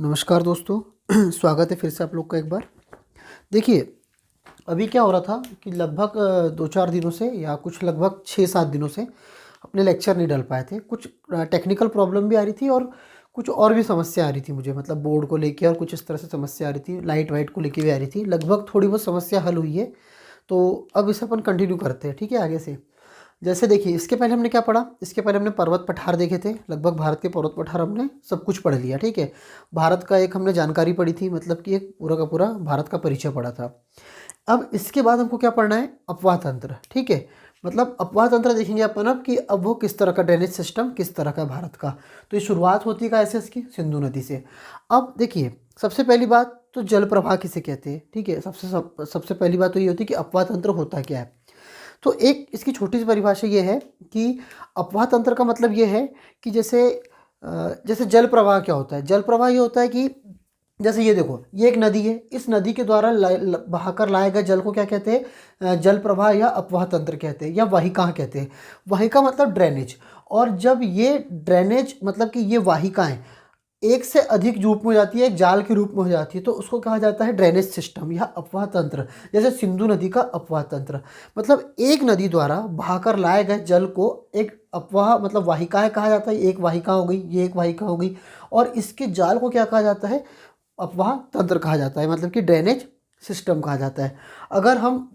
नमस्कार दोस्तों स्वागत है फिर से आप लोग का एक बार। देखिए, अभी क्या हो रहा था कि लगभग 2-4 दिनों से या कुछ लगभग 6-7 दिनों से अपने लेक्चर नहीं डाल पाए थे। कुछ टेक्निकल प्रॉब्लम भी आ रही थी और कुछ और भी समस्या आ रही थी मुझे, मतलब बोर्ड को लेके और कुछ इस तरह से समस्या आ रही थी, लाइट वाइट को लेके भी आ रही थी। लगभग थोड़ी बहुत समस्या हल हुई है, तो अब इसे अपन कंटिन्यू करते हैं, ठीक है, आगे से। जैसे देखिए, इसके पहले हमने क्या पढ़ा? इसके पहले हमने पर्वत पठार देखे थे। लगभग भारत के पर्वत पठार हमने सब कुछ पढ़ लिया, ठीक है। भारत का एक हमने जानकारी पढ़ी थी, मतलब कि एक पूरा का पूरा भारत का परिचय पढ़ा था। अब इसके बाद हमको क्या पढ़ना है? अपवाह तंत्र, ठीक है। मतलब अपवाह तंत्र देखेंगे अपन अब कि अब वो किस तरह का ड्रेनेज सिस्टम किस तरह का है भारत का। तो ये शुरुआत होती है कैसे? इसकी सिंधु नदी से। अब देखिए, सबसे पहली बात तो जल प्रवाह किसे कहते हैं, ठीक है। सबसे पहली बात तो ये होती है कि अपवाह तंत्र होता क्या है। तो एक इसकी छोटी सी परिभाषा ये है कि अपवाह तंत्र का मतलब ये है कि जैसे जल प्रवाह क्या होता है? जल प्रवाह ये होता है कि जैसे ये देखो, ये एक नदी है, इस नदी के द्वारा बहाकर लाए गए जल को क्या कहते हैं? जल प्रवाह या अपवाह तंत्र कहते हैं या वाहिका कहते हैं। वाहिका मतलब ड्रेनेज। और जब ये ड्रेनेज मतलब कि ये वाहिकाएं एक से अधिक रूप में हो जाती है, एक जाल के रूप में हो जाती है, तो उसको कहा जाता है ड्रेनेज सिस्टम या अपवाह तंत्र। जैसे सिंधु नदी का अपवाह तंत्र, मतलब एक नदी द्वारा बहाकर लाए गए जल को एक अपवाह मतलब वाहिकाएं कहा जाता है। एक वाहिका हो गई, ये एक वाहिका हो गई, और इसके जाल को क्या कहा जाता है? अपवाह तंत्र कहा जाता है, मतलब कि ड्रेनेज सिस्टम कहा जाता है। अगर हम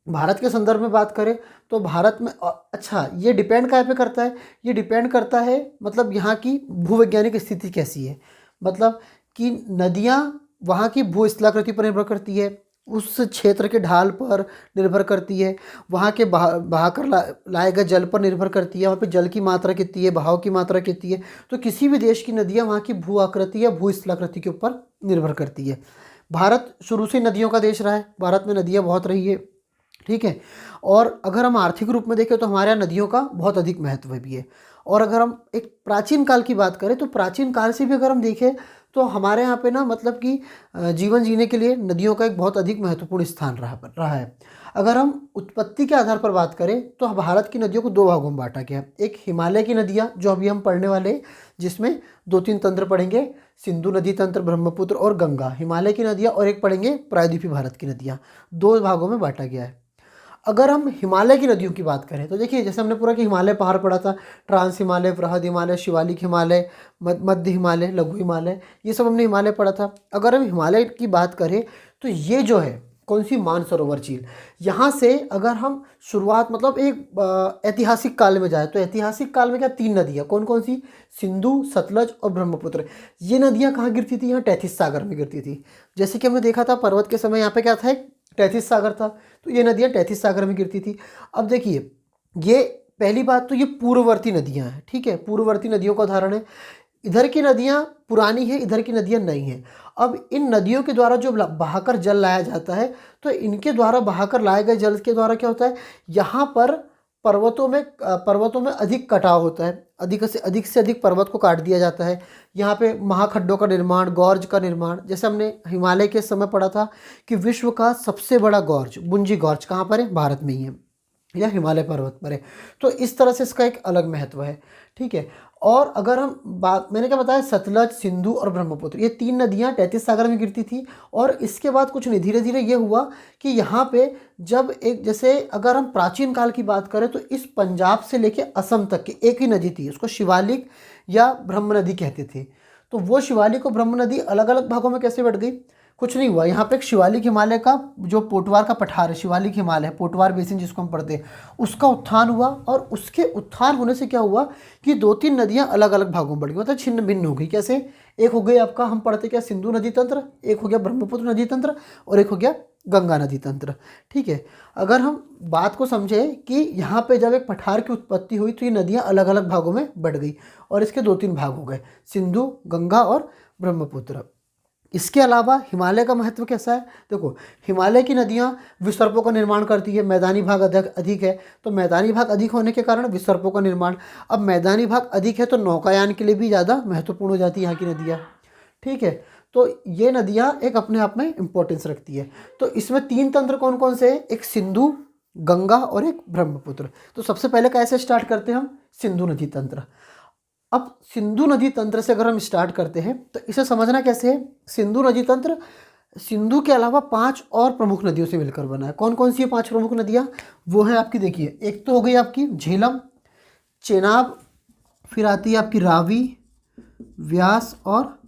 भारत के संदर्भ में बात करें तो भारत में अच्छा, ये डिपेंड काय पे करता है? ये डिपेंड करता है मतलब यहाँ की भूवैज्ञानिक स्थिति कैसी है, मतलब कि नदियाँ वहाँ की भूस्थलाकृति पर निर्भर करती है, उस क्षेत्र के ढाल पर निर्भर करती है, वहाँ के बहाकर लाए गए जल पर निर्भर करती है, वहाँ पे जल की मात्रा कितनी है, बहाव की मात्रा कितनी है। तो किसी भी देश की नदियाँ वहाँ की भू आकृति या भूस्थलाकृति के ऊपर निर्भर करती है। भारत शुरू से नदियों का देश रहा है, भारत में नदियाँ बहुत रही है, ठीक है। और अगर हम आर्थिक रूप में देखें तो हमारे यहाँ नदियों का बहुत अधिक महत्व भी है। और अगर हम एक प्राचीन काल की बात करें तो प्राचीन काल से भी अगर हम देखें तो हमारे यहाँ पे ना मतलब कि जीवन जीने के लिए नदियों का एक बहुत अधिक महत्वपूर्ण स्थान रहा है। अगर हम उत्पत्ति के आधार पर बात करें तो भारत की नदियों को दो भागों में बांटा गया है। एक हिमालय की नदियाँ जो अभी हम पढ़ने वाले हैं, जिसमें 2-3 तंत्र पढ़ेंगे, सिंधु नदी तंत्र, ब्रह्मपुत्र और गंगा, हिमालय की नदियाँ, और एक पढ़ेंगे प्रायद्वीपीय भारत की नदियाँ। दो भागों में बांटा गया है। अगर हम हिमालय की नदियों की बात करें तो देखिए, जैसे हमने पूरा कि हिमालय पहाड़ पढ़ा था, ट्रांस हिमालय, बृहद हिमालय, शिवालिक हिमालय, मध्य हिमालय, लघु हिमालय, ये सब हमने हिमालय पढ़ा था। अगर हम हिमालय की बात करें तो ये जो है कौन सी? मानसरोवर झील। यहाँ से अगर हम शुरुआत मतलब एक ऐतिहासिक काल में जाए तो ऐतिहासिक काल में क्या 3 नदियाँ कौन कौन सी? सिंधु, सतलज और ब्रह्मपुत्र। ये नदियाँ कहाँ गिरती थी? यहाँ तैथिस सागर में गिरती थी। जैसे कि हमने देखा था पर्वत के समय यहाँ पे क्या था? एक तैथिस सागर था, तो ये नदियाँ तैथिस सागर में गिरती थी। अब देखिए, ये पहली बात तो ये पूर्ववर्ती नदियाँ हैं, ठीक है, पूर्ववर्ती नदियों का उदाहरण है। इधर की नदियाँ पुरानी है, इधर की नदियाँ नई हैं। अब इन नदियों के द्वारा जो बहाकर जल लाया जाता है, तो इनके द्वारा बहाकर लाए गए जल के द्वारा क्या होता है? यहाँ पर पर्वतों में अधिक कटाव होता है, अधिक पर्वत को काट दिया जाता है। यहाँ पे महाखड्डों का निर्माण, गॉर्ज का निर्माण, जैसे हमने हिमालय के समय पढ़ा था कि विश्व का सबसे बड़ा गॉर्ज बुंजी गॉर्ज कहाँ पर है? भारत में ही है, या हिमालय पर्वत पर है। तो इस तरह से इसका एक अलग महत्व है, ठीक है। और अगर हम बात, मैंने क्या बताया, सतलज, सिंधु और ब्रह्मपुत्र, ये 3 नदियाँ तैथिस सागर में गिरती थी। और इसके बाद कुछ नहीं, धीरे धीरे ये हुआ कि यहाँ पे जब एक, जैसे अगर हम प्राचीन काल की बात करें तो इस पंजाब से लेके असम तक की एक ही नदी थी, उसको शिवालिक या ब्रह्म नदी कहते थे। तो वो शिवालिक और ब्रह्म नदी अलग अलग भागों में कैसे बढ़ गई? कुछ नहीं हुआ, यहाँ पे एक शिवालिक हिमालय का जो पोटवार का पठार है, शिवालिक हिमालय, पोटवार बेसिन जिसको हम पढ़ते हैं, उसका उत्थान हुआ। और उसके उत्थान होने से क्या हुआ कि 2-3 नदियाँ अलग अलग भागों में बढ़ गई, मतलब छिन्न भिन्न हो गई। कैसे? एक हो गई आपका, हम पढ़ते क्या, सिंधु नदी तंत्र, एक हो गया ब्रह्मपुत्र नदी तंत्र, और एक हो गया गंगा नदी तंत्र, ठीक है। अगर हम बात को समझें कि यहाँ पे जब एक पठार की उत्पत्ति हुई तो ये नदियाँ अलग अलग भागों में बढ़ गई, और इसके 2-3 भाग हो गए, सिंधु, गंगा और ब्रह्मपुत्र। इसके अलावा हिमालय का महत्व कैसा है? देखो, हिमालय की नदियाँ विसर्पों का निर्माण करती है, मैदानी भाग अधिक है, तो मैदानी भाग अधिक होने के कारण विसर्पों का निर्माण। अब मैदानी भाग अधिक है तो नौकायान के लिए भी ज़्यादा महत्वपूर्ण हो जाती है यहाँ की नदियाँ, ठीक है। तो ये नदियाँ एक अपने आप में इम्पोर्टेंस रखती है। तो इसमें 3 तंत्र कौन कौन से हैं? एक सिंधु, गंगा और एक ब्रह्मपुत्र। तो सबसे पहले कैसे स्टार्ट करते हैं हम? सिंधु नदी तंत्र। अब सिंधु नदी तंत्र से अगर हम स्टार्ट करते हैं तो इसे समझना कैसे है। सिंधु नदी तंत्र सिंधु के अलावा 5 और प्रमुख नदियों से मिलकर बना है। कौन कौन सी है 5 प्रमुख नदियाँ? वो है आपकी, देखिए, एक तो हो गई आपकी झेलम, चेनाब, फिर आती है आपकी रावी, व्यास और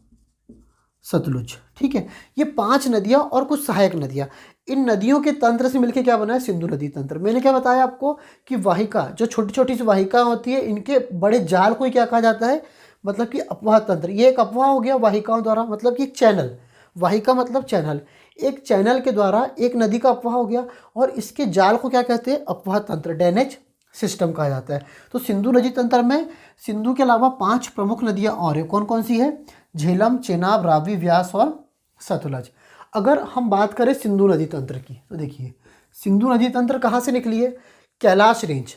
सतलुज। ठीक है, ये 5 नदियाँ और कुछ सहायक नदियाँ, इन नदियों के तंत्र से मिलकर क्या बना है? सिंधु नदी तंत्र। मैंने क्या बताया आपको कि वाहिका, जो छोटी छोटी सी वाहिका होती है, इनके बड़े जाल को ही क्या कहा जाता है? मतलब कि अपवाह तंत्र। ये एक अपवाह हो गया वाहिकाओं द्वारा, मतलब कि एक चैनल, वाहिका मतलब चैनल, एक चैनल के द्वारा एक नदी का अपवाह हो गया, और इसके जाल को क्या कहते हैं? अपवाह तंत्र, ड्रेनेज सिस्टम कहा जाता है। तो सिंधु नदी तंत्र में सिंधु के अलावा 5 प्रमुख नदियाँ और है। कौन कौन सी है? झेलम, चेनाब, रावी, व्यास और सतलज। अगर हम बात करें सिंधु नदी तंत्र की तो देखिए, सिंधु नदी तंत्र कहाँ से निकली है? कैलाश रेंज,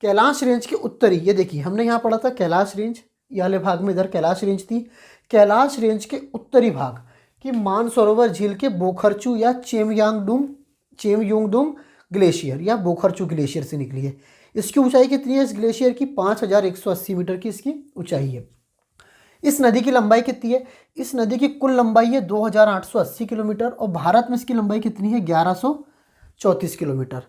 कैलाश रेंज के उत्तरी, ये देखिए हमने यहाँ पढ़ा था कैलाश रेंज, ये वाले भाग में इधर कैलाश रेंज थी। कैलाश रेंज के उत्तरी भाग की मानसरोवर झील के बोखरचू या चेमयोंगडुम ग्लेशियर या बोखरचू ग्लेशियर से निकली है। इसकी ऊंचाई कितनी है? इस ग्लेशियर की 5180 मीटर की इसकी ऊंचाई है। इस नदी की लंबाई कितनी है? इस नदी की कुल लंबाई है 2880 किलोमीटर, और भारत में इसकी लंबाई कितनी है? 1134 किलोमीटर।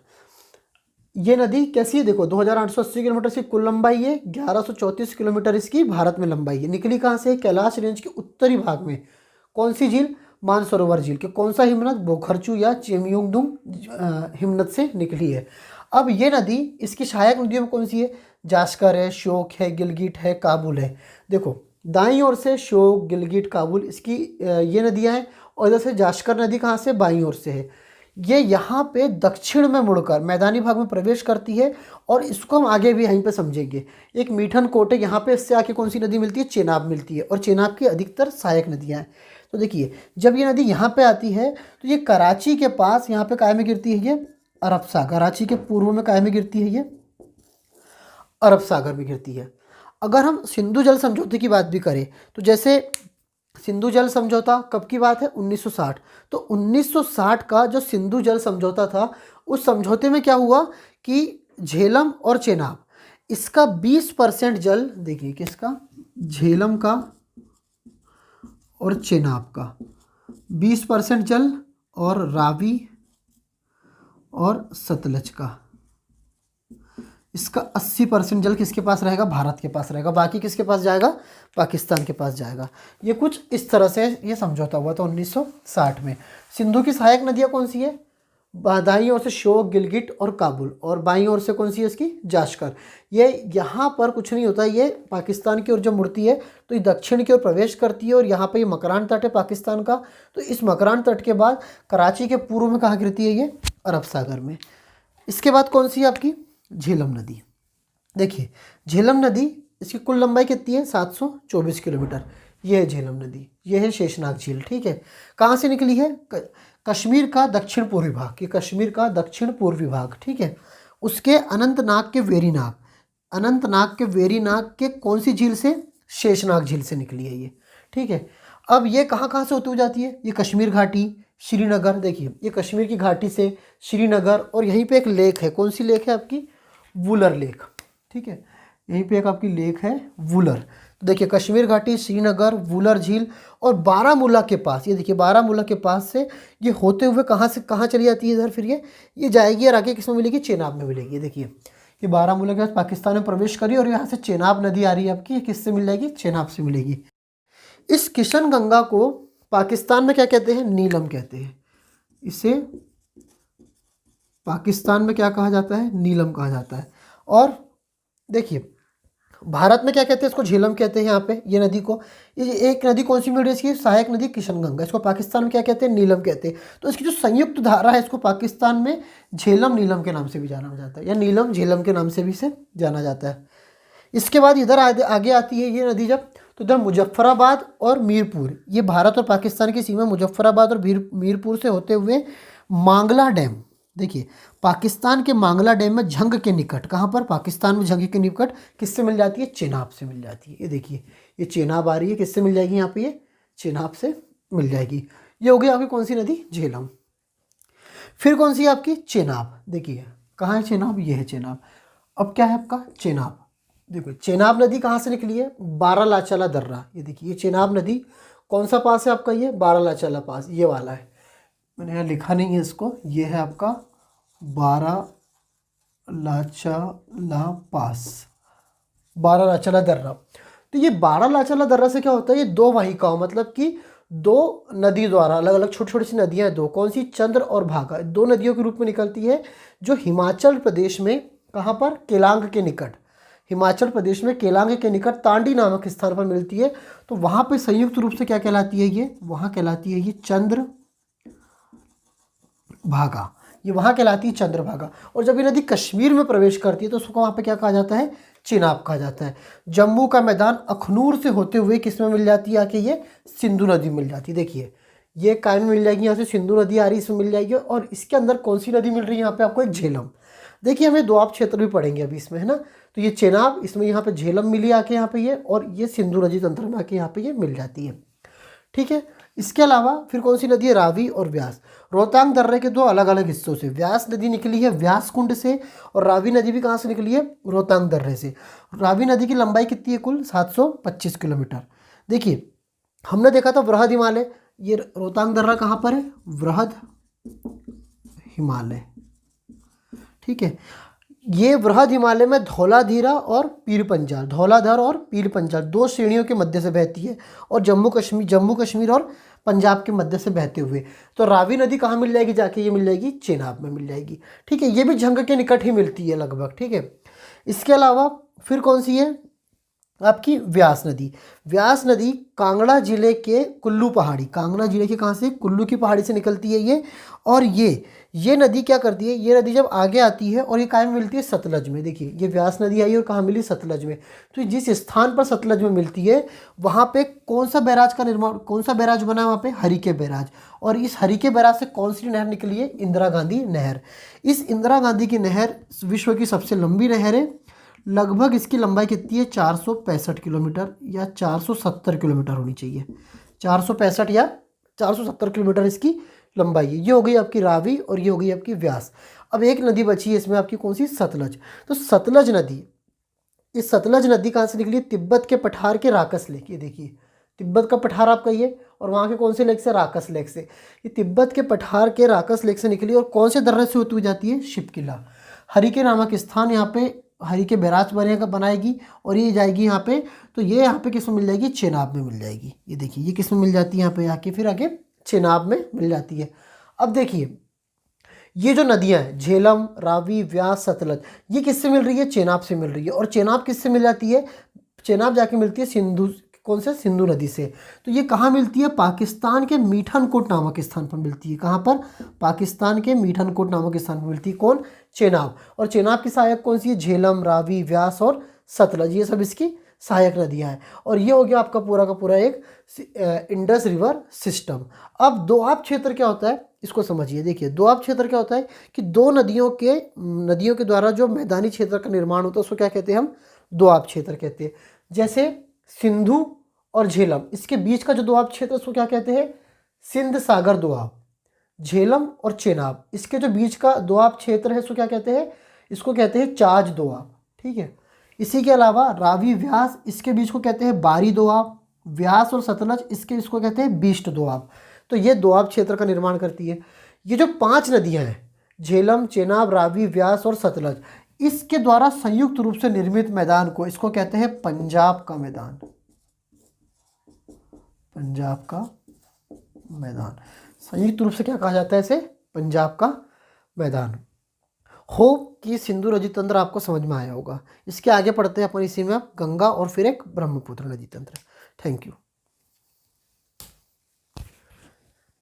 ये नदी कैसी है? देखो, 2880 किलोमीटर की कुल लंबाई है, 1134 किलोमीटर इसकी भारत में लंबाई है। निकली कहाँ से? कैलाश रेंज के उत्तरी भाग में। कौन सी झील? मानसरोवर झील के कौन सा हिमनद? बोखरचू या चेमयोंगडुम हिमनद से निकली है। अब ये नदी, इसकी सहायक नदियों में कौन सी है? जास्कर है, श्योक है, गिलगिट है, काबुल है। देखो, दाईं ओर से श्योक, गिलगिट, काबुल, इसकी ये नदियाँ हैं, और इधर से जास्कर नदी कहाँ से? बाईं ओर से है। ये यहाँ पे दक्षिण में मुड़कर मैदानी भाग में प्रवेश करती है, और इसको हम आगे भी यहीं पे समझेंगे। एक मीठन कोट है यहाँ पे, इससे आके कौन सी नदी मिलती है? चेनाब मिलती है, और चेनाब की अधिकतर सहायक नदियाँ हैं। तो देखिए, जब ये नदी यहाँ पे आती है तो ये कराची के पास यहाँ पे काय में गिरती है? ये अरब सागर, कराची के पूर्व में काय में गिरती है? ये अरब सागर में गिरती है। अगर हम सिंधु जल समझौते की बात भी करें तो जैसे सिंधु जल समझौता कब की बात है? 1960। तो 1960 का जो सिंधु जल समझौता था, उस समझौते में क्या हुआ कि झेलम और चेनाब, इसका 20% जल, देखिए किसका? झेलम का और चेनाब का 20% जल, और रावी और सतलज का इसका 80% जल किसके पास रहेगा? भारत के पास रहेगा। बाकी किसके पास जाएगा? पाकिस्तान के पास जाएगा। ये कुछ इस तरह से ये समझौता हुआ था 1960 में। सिंधु की सहायक नदियाँ कौन सी है? दाईं ओर से श्योक, गिलगिट और काबुल, और बाईं ओर से कौन सी है इसकी? जास्कर। ये यहाँ पर कुछ नहीं होता, ये पाकिस्तान की ओर जब मुड़ती है तो ये दक्षिण की ओर प्रवेश करती है, और यहाँ पर ये मकरान तट है पाकिस्तान का। तो इस मकरान तट के बाद कराची के पूर्व में कहाँ गिरती है? ये अरब सागर में। इसके बाद कौन सी है आपकी? झेलम नदी। देखिए, झेलम नदी, इसकी कुल लंबाई कितनी है? 724 किलोमीटर। ये है झेलम नदी, ये है शेषनाग झील। ठीक है, कहाँ से निकली है? कश्मीर का दक्षिण पूर्वी भाग, कि कश्मीर का दक्षिण पूर्वी भाग। ठीक है, उसके अनंतनाग के वेरीनाग, अनंतनाग के वेरीनाग के कौन सी झील से? शेषनाग झील से निकली है ये। ठीक है, अब ये कहाँ कहाँ से होती हुई जाती है? ये कश्मीर घाटी, श्रीनगर, देखिए ये कश्मीर की घाटी से श्रीनगर, और यहीं पे एक लेक है। कौन सी लेक है आपकी? वुलर लेक। ठीक है, यहीं पे एक आपकी लेक है वुलर। तो देखिए, कश्मीर घाटी, श्रीनगर, वुलर झील, और बारामूला के पास, ये देखिए बारामूला के पास से ये होते हुए कहाँ से कहाँ चली जाती है? इधर फिर ये जाएगी, और आगे किस में मिलेगी? चेनाब में मिलेगी। देखिए, ये बारामूला के पास पाकिस्तान में प्रवेश करी, और यहाँ से चेनाब नदी आ रही है आपकी, ये किससे मिल जाएगी? चेनाब से मिलेगी। इस किशन गंगा को पाकिस्तान में क्या कहते हैं? नीलम कहते हैं। इसे पाकिस्तान में क्या कहा जाता है? नीलम कहा जाता है। और देखिए, भारत में क्या कहते हैं? इसको झेलम कहते हैं। यहाँ पे ये नदी को, ये एक नदी कौन सी मिल रही है? इसकी सहायक नदी किशन गंगा। इसको पाकिस्तान में क्या कहते हैं? नीलम कहते हैं। तो इसकी जो संयुक्त धारा है, इसको पाकिस्तान में झेलम नीलम के नाम से भी जाना जाता है, या नीलम झेलम के नाम से भी इसे जाना जाता है। इसके बाद इधर आगे आती है ये नदी जब, तो इधर मुजफ्फराबाद और मीरपुर, ये भारत और पाकिस्तान की सीमा मुजफ्फराबाद और मीरपुर से होते हुए मांगला डैम, देखिए पाकिस्तान के मांगला डैम में झंग के निकट, कहाँ पर? पाकिस्तान में झंग के निकट किससे मिल जाती है? चेनाब से मिल जाती है। ये देखिए, ये चेनाब आ रही है, किससे मिल जाएगी? यहाँ पे ये चेनाब से मिल जाएगी। ये हो गई आपकी कौन सी नदी? झेलम। फिर कौन सी है आपकी? चेनाब। देखिए कहाँ है चेनाब? ये है चेनाब। अब क्या है आपका? चेनाब। देखो चेनाब नदी कहाँ से निकली है, बारालाचाला दर्रा। ये देखिए ये चेनाब नदी कौन सा पास है आपका, ये बारालाचाला पास, ये वाला है, मैंने यहाँ लिखा नहीं है इसको, ये है आपका बारालाचाला पास, बारालाचाला दर्रा। तो ये बारालाचाला दर्रा से क्या होता है, ये दो वाहिकाओं मतलब कि दो नदी द्वारा, अलग अलग छोटी छोटी सी नदियाँ हैं दो, कौन सी, चंद्र और भागा, दो नदियों के रूप में निकलती है, जो हिमाचल प्रदेश में कहाँ पर, केलांग के निकट, हिमाचल प्रदेश में केलांग के निकट तांडी नामक स्थान पर मिलती है। तो वहाँ पे संयुक्त रूप से क्या कहलाती है, ये वहाँ कहलाती है ये चंद्र भागा, ये वहाँ कहलाती है चंद्रभागा। और जब ये नदी कश्मीर में प्रवेश करती है तो उसको वहाँ पे क्या कहा जाता है, चेनाब कहा जाता है। जम्मू का मैदान अखनूर से होते हुए किस में मिल जाती है, आके ये सिंधु नदी मिल जाती है। देखिए ये काय में मिल जाएगी, यहाँ से सिंधु नदी आ रही है, इसमें मिल जाएगी। और इसके अंदर कौन सी नदी मिल रही है, यहाँ पे आपको एक झेलम। देखिए हमें दोआब क्षेत्र भी पढ़ेंगे अभी इसमें, है ना। तो ये चेनाब, इसमें यहाँ पे झेलम मिली आके यहाँ पे ये, और ये सिंधु नदी तंत्र में आके यहाँ पे ये मिल जाती है, ठीक है। इसके अलावा फिर कौन सी नदी है, रावी और व्यास। रोहतांग दर्रे के दो अलग अलग हिस्सों से व्यास नदी निकली है व्यास कुंड से, और रावी नदी भी कहाँ से निकली है, रोहतांग दर्रे से। रावी नदी की लंबाई कितनी है, कुल 725 किलोमीटर। देखिए हमने देखा था वृहद हिमालय, ये रोहतांग दर्रा कहाँ पर है, वृहद हिमालय, ठीक है। ये वृहद हिमालय में धौलाधीरा और पीर पंजाल, धौलाधर और पीर पंजाल दो श्रेणियों के मध्य से बहती है, और जम्मू कश्मीर और पंजाब के मध्य से बहते हुए। तो रावी नदी कहाँ मिल जाएगी जाके, ये मिल जाएगी चेनाब में मिल जाएगी, ठीक है। ये भी झंग के निकट ही मिलती है लगभग, ठीक है। इसके अलावा फिर कौन सी है आपकी, व्यास नदी। व्यास नदी कांगड़ा जिले के कुल्लू पहाड़ी, कांगड़ा जिले के कहाँ से, कुल्लू की पहाड़ी से निकलती है ये। और ये नदी क्या करती है, ये नदी जब आगे आती है और ये कहाँ में मिलती है, सतलज में। देखिए ये व्यास नदी आई और कहाँ मिली, सतलज में। तो जिस स्थान पर सतलज में मिलती है वहाँ पे कौन सा बैराज का निर्माण, कौन सा बैराज बना है वहाँ पे, हरिके बैराज। और इस हरिके बैराज से कौन सी नहर निकली है, इंदिरा गांधी नहर। इस इंदिरा गांधी की नहर विश्व की सबसे लंबी नहर है, लगभग इसकी लंबाई कितनी है, 465 किलोमीटर या 470 किलोमीटर होनी चाहिए, 465 या 470 किलोमीटर इसकी लंबाई है। ये हो गई आपकी रावी और ये हो गई आपकी व्यास। अब एक नदी बची है इसमें आपकी, कौन सी, सतलज। तो सतलज नदी, इस सतलज नदी कहाँ से निकली, तिब्बत के पठार के राकस लेक। ये देखिए तिब्बत का पठार आपका ये, और वहाँ के कौन से लेक से, राकस लेक से। ये तिब्बत के पठार के राकस लेक से निकली और कौन से दर्रे से होती हुई जाती है, शिपकिला। हरिके नामक स्थान यहाँ पे हरिके बैराज बनाएगी और ये जाएगी यहाँ पे। तो ये यहाँ पे किस में मिल जाएगी, चेनाब में मिल जाएगी। ये देखिए ये किस में मिल जाती है, यहाँ पे आके फिर आगे चेनाब में मिल जाती है। अब देखिए ये जो नदियाँ हैं झेलम, रावी, व्यास, सतलज, ये किससे मिल रही है, चेनाब से मिल रही है। और चेनाब किससे मिल जाती है, चेनाब जाके मिलती है सिंधु, कौन से, सिंधु नदी से। तो ये कहाँ मिलती है, पाकिस्तान के मीठनकोट नामक स्थान पर मिलती है। कहाँ पर, पाकिस्तान के मीठनकोट नामक स्थान पर मिलती है, कौन, चेनाब। और चेनाब की सहायक कौन सी है, झेलम, रावी, व्यास और सतलज, ये सब इसकी सहायक नदियाँ हैं। और ये हो गया आपका पूरा का पूरा एक इंडस रिवर सिस्टम। अब दोआब क्षेत्र क्या होता है, इसको समझिए। देखिए दोआब क्षेत्र क्या होता है कि दो नदियों के द्वारा जो मैदानी क्षेत्र का निर्माण होता है उसको क्या कहते हैं, हम दोआब क्षेत्र कहते हैं। जैसे सिंधु और झेलम, इसके बीच का जो दोआब क्षेत्र उसको क्या कहते हैं, सिंध सागर दोआब। झेलम और चेनाब, इसके जो बीच का दोआब क्षेत्र है इसको क्या कहते हैं, इसको कहते हैं चाज दोआब, ठीक है। इसी के अलावा रावी, व्यास, इसके बीच को कहते हैं बारी दोआब। व्यास और सतलज इसको कहते हैं बीष्ट दोआब। तो ये दोआब क्षेत्र का निर्माण करती है। ये जो 5 नदियाँ हैं, झेलम, चेनाब, रावी, व्यास और सतलज, इसके द्वारा संयुक्त रूप से निर्मित मैदान को इसको कहते हैं पंजाब का मैदान, पंजाब का मैदान। संयुक्त रूप से क्या कहा जाता है इसे, पंजाब का मैदान। होप कि सिंधु नदी तंत्र आपको समझ में आया होगा। इसके आगे पढ़ते हैं अपन इसी में आप गंगा और फिर एक ब्रह्मपुत्र नदी तंत्र। Thank you.